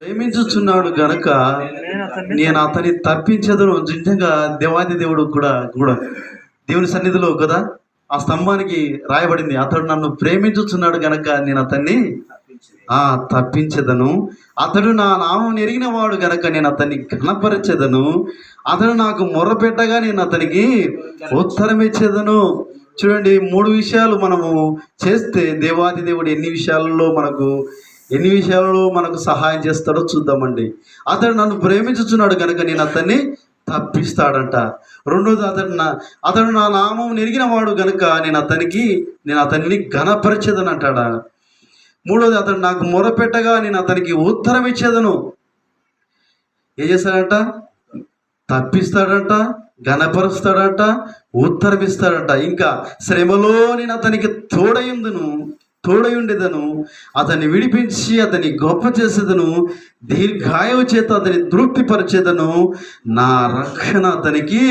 ప్రేమించుచున్నాడు గనక నేను అతన్ని తప్పించదును. నిజంగా దేవాది దేవుడు కూడా దేవుని సన్నిధిలో కదా ఆ స్తంభానికి రాయబడింది, అతడు నన్ను ప్రేమించుచున్నాడు గనక నేను అతన్ని తప్పించదను. అతడు నా నామం ఎరిగిన వాడు గనక నేను అతన్ని ఘనపరచెదను. అతడు నాకు మొర్రపెట్టగా నేను అతనికి ఉత్తరం ఇచ్చేదను. చూడండి, 3 విషయాలు మనము చేస్తే దేవాది దేవుడు ఎన్ని విషయాలలో మనకు సహాయం చేస్తాడో చూద్దామండి. అతడు నన్ను ప్రేమించుచున్నాడు కనుక నేను అతన్ని తప్పిస్తాడంట. రెండోది, అతడు నా నామం నెరిగిన వాడు కనుక నేను అతన్ని ఘనపరిచేదను అంటాడా. మూడోది, అతడు నాకు మొరపెట్టగా నేను అతనికి ఉత్తరం ఇచ్చేదను. ఏం చేస్తాడంట? తప్పిస్తాడంట, ఘనపరుస్తాడంట, ఉత్తరం ఇస్తాడంట. ఇంకా శ్రమలో నేను అతనికి తోడయుండేదను, అతన్ని విడిపించి అతన్ని గొప్ప చేసేదను, దీర్ఘాయువు చేత అతన్ని తృప్తిపరిచేదను, నా రక్షణ అతనికి